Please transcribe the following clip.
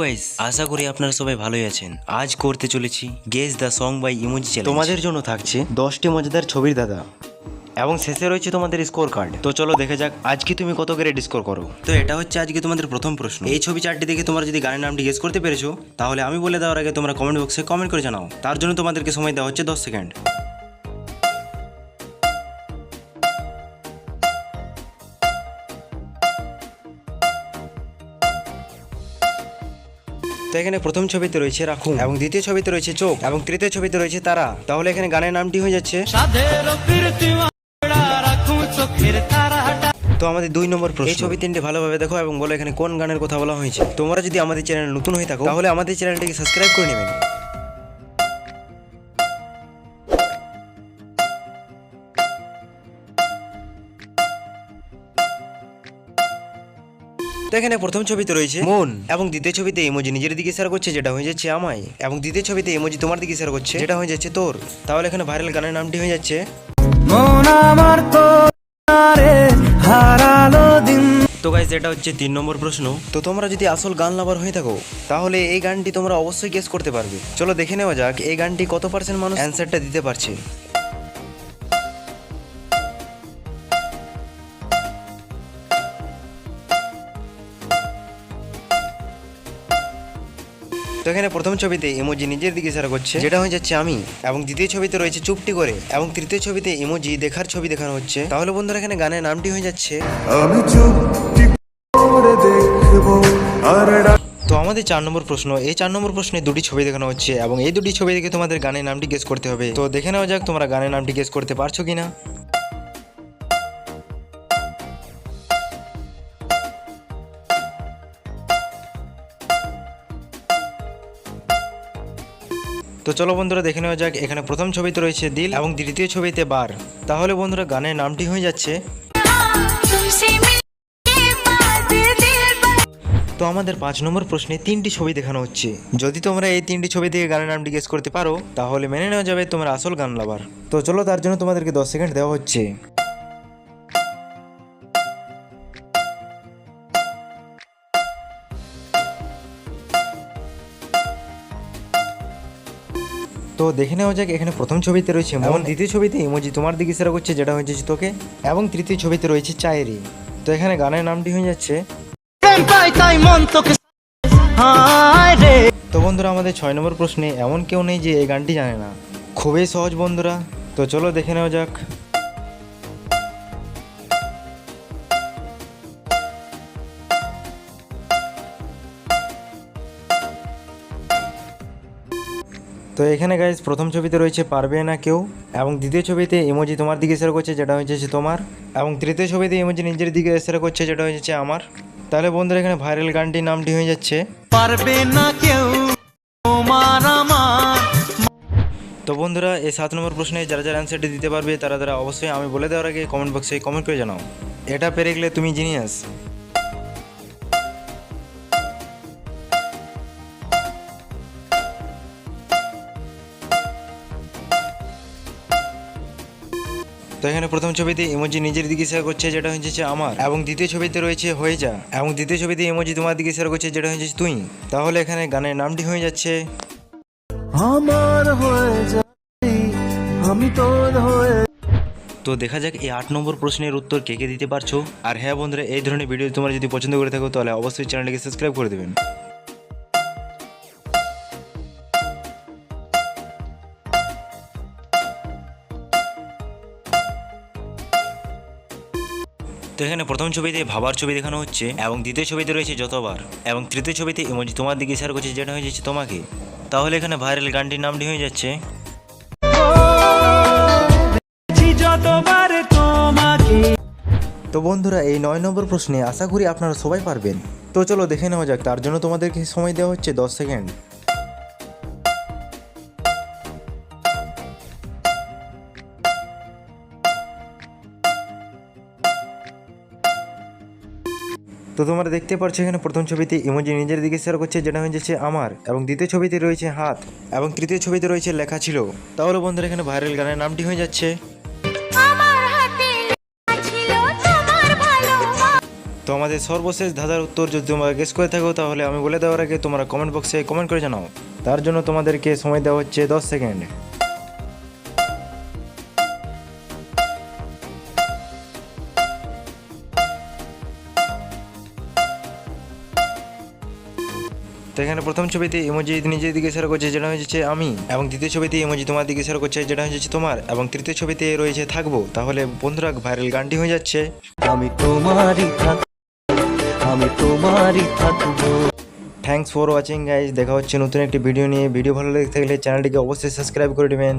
Guys, আশা করি আপনারা সবাই ভালোই আছেন। আজ করতে চলেছি guess the song by emoji challenge. তোমাদের জন্য থাকছে 10টি মজাদার ছবির দাদা এবং শেষে রয়েছে তোমাদের স্কোর কার্ড। তো চলো দেখে যাক আজকে তুমি কত গ্রেড স্কোর করো। তো এটা হচ্ছে আজকে তোমাদের প্রথম প্রশ্ন। এই ছবি চারটি দেখে তোমরা যদি গানের নামটি গেস করতে পেরেছো, তাহলে আমি বলে দেওয়ার আগে তোমরা কমেন্ট বক্সে কমেন্ট করে জানাও। তার জন্য তোমাদেরকে সময় দেওয়া হচ্ছে 10 সেকেন্ড। তো এখানে প্রথম ছবিতে রয়েছে রাখুন, এবং দ্বিতীয় ছবিতে রয়েছে চোখ, এবং তৃতীয় ছবিতে রয়েছে তারা। তাহলে এখানে গানের নামটি হয়ে যাচ্ছে তো আমাদের 2 নম্বর প্রশ্ন। এই ছবি তিনটে ভালোভাবে দেখো এবং বলো এখানে কোন গানের কথা বলা হয়েছে। তোমরা যদি আমাদের চ্যানেল নতুন হয়ে থাকো, তাহলে আমাদের চ্যানেলটিকে সাবস্ক্রাইব করে নেবেন। তো এখানে প্রথম ছবিতে রয়েছে মন, এবং দ্বিতীয় ছবিতে ইমোজি নিজের দিকে ইশারা করছে, যেটা হয়ে যাচ্ছে আমায়, এবং তৃতীয় ছবিতে ইমোজি তোমার দিকে ইশারা করছে, যেটা হয়ে যাচ্ছে তোর। তাহলে এখানে ভাইরাল গানের নামটি হয়ে যাচ্ছে মন আমার তোরে হারালো দিন। তো গাইস, এটা হচ্ছে 3 নম্বর প্রশ্ন। তো তোমরা যদি আসল গান লাভার হয়ে থাকো, তাহলে এই গানটি তোমরা অবশ্যই গেস করতে পারবে। চলো দেখে নেওয়া যাক এই গানটি কত % মানুষ অ্যান্সারটা দিতে পারছে। তো এখানে প্রথম ছবিতে ইমোজি নিজের দিকে ইশারা করছে, যেটা হয়ে যাচ্ছে আমি, এবং দ্বিতীয় ছবিতে রয়েছে চুপটি করে, এবং তৃতীয় ছবিতে ইমোজি দেখার ছবি দেখানো হচ্ছে। তাহলে বন্ধুরা এখানে গানের নামটি হয়ে যাচ্ছে আমি চুপটি করে দেখবো। তো আমাদের 4 নম্বর প্রশ্ন। এই 4 নম্বর প্রশ্নে 2টি ছবি দেখানো হচ্ছে, এবং এই 2টি ছবি দেখে তোমাদের গানের নামটি গেস করতে হবে। তো দেখে নেওয়া যাক তোমরা গানের নামটি গেস করতে পারছো কিনা। তো চলো বন্ধুরা দেখে নেওয়া যাক। এখানে প্রথম ছবিতে রয়েছে দিল, এবং দ্বিতীয় ছবিতে বার। তাহলে বন্ধুরা গানের নামটি হয়ে যাচ্ছে তো আমাদের 5 নম্বর প্রশ্নে 3টি ছবি দেখানো হচ্ছে। যদি তোমরা এই 3টি ছবি থেকে গানের নামটি গেস করতে পারো, তাহলে মেনে নেওয়া যাবে তোমরা আসল গান লাভার। তো চলো তার জন্য তোমাদেরকে 10 সেকেন্ড দেওয়া হচ্ছে। তো দেখে নেওয়া যাক। এখানে প্রথম ছবিতে রয়েছে মন, দ্বিতীয় ছবিতে ইমোজি তোমার দিকে ইশারা করছে, যেটা হয়ে যাচ্ছে তোকে, এবং তৃতীয় ছবিতে রয়েছে চায়েরি। তো এখানে গানের নামটি হয়ে যাচ্ছে তো বন্ধুরা আমাদের 6 নম্বর প্রশ্নে এমন কেউ নেই যে এই গানটি জানে না। খুবই সহজ বন্ধুরা। তো চলো দেখে নেওয়া যাক। তো এখানে গাইস প্রথম ছবিতে রয়েছে পারবে না কেউ, এবং দ্বিতীয় ছবিতে ইমোজি তোমার দিকে ইশারা করছে, যেটা হয়ে যাচ্ছে তোমার, এবং তৃতীয় ছবিতে ইমোজি নিজের দিকে ইশারা করছে, যেটা হয়ে যাচ্ছে আমার। তাহলে বন্ধুরা এখানে ভাইরাল গানটির নামটি হয়ে যাচ্ছে পারবে না কেউ তোমার আমার। তো বন্ধুরা এই 7 নম্বর প্রশ্নে যারা যারা অ্যান্সারটি দিতে পারবে, তারা অবশ্যই আমি বলে দেওয়ার আগে কমেন্ট বক্সে কমেন্ট করে জানাও। এটা পেরে গেলে তুমি জিনিয়াস। তো এখানে প্রথম ছবিতে ইমোজি নিজের দিকে ইশারা করছে, যেটা হয়ে যাচ্ছে আমার, এবং দ্বিতীয় ছবিতে রয়েছে হয়ে যা, এবং তৃতীয় ছবিতে ইমোজি তোমার দিকে ইশারা করছে, যেটা হয়ে যাচ্ছে তুই। তাহলে এখানে গানের নামটি হয়ে যাচ্ছে আমার হয়ে যা আমি তোর হয়ে। তো দেখা যাক এই 8 নম্বর প্রশ্নের উত্তর কে কে দিতে পারছো। আর হ্যাঁ বন্ধুরা, এই ধরনের ভিডিও তোমরা যদি পছন্দ করে থাকো, তাহলে অবশ্যই চ্যানেলটিকে সাবস্ক্রাইব করে দেবেন। তো এখানে প্রথম ছবিতে ভাবার ছবি দেখানো হচ্ছে, এবং দ্বিতীয় ছবিতে রয়েছে যতবার, এবং তৃতীয় ছবিতে ইমোজি তোমার দিকে ইশারা করছে, যেটা হয়ে যাচ্ছে তোমাকে। তাহলে এখানে ভাইরাল গানটির নামটি হয়ে যাচ্ছে তো বন্ধুরা এই 9 নম্বর প্রশ্নে আশা করি আপনারা সবাই পারবেন। তো চলো দেখে নেওয়া যাক। তার জন্য তোমাদেরকে সময় দেওয়া হচ্ছে 10 সেকেন্ড। তো তোমরা দেখতে পাচ্ছ এখানে প্রথম ছবিতে ইমোজি নিজের দিকে শেয়ার করছে, যেটা হয়ে যাচ্ছে আমার, এবং দ্বিতীয় ছবিতে রয়েছে হাত, এবং তৃতীয় ছবিতে রয়েছে লেখা ছিল। তাহলে বন্ধুরা এখানে ভাইরাল গানের নামটি হয়ে যাচ্ছে তো আমাদের সর্বশেষ ধাঁধার উত্তর যদি তোমরা গেস করে থাকো তাহলে আমি বলে দেওয়ার আগে তোমরা কমেন্ট বক্সে কমেন্ট করে জানাও। তার জন্য তোমাদেরকে সময় দেওয়া হচ্ছে 10 সেকেন্ড। তো এখানে প্রথম ছবিতে ইমোজি নিজের দিকে ইশারা করছে যেটা হচ্ছে আমি, এবং দ্বিতীয় ছবিতে ইমোজি তোমার দিকে ইশারা করছে যেটা হচ্ছে তোমার, এবং তৃতীয় ছবিতে রয়েছে থাকবো। তাহলে বন্ধুরা ভাইরাল গানটি হয়ে যাচ্ছে আমি তোমারই থাকবো। থ্যাঙ্কস ফর ওয়াচিং গাইজ, দেখা হচ্ছে নতুন একটি ভিডিও নিয়ে। ভিডিও ভালো লেগে থাকলে চ্যানেলটিকে অবশ্যই সাবস্ক্রাইব করে দেবেন।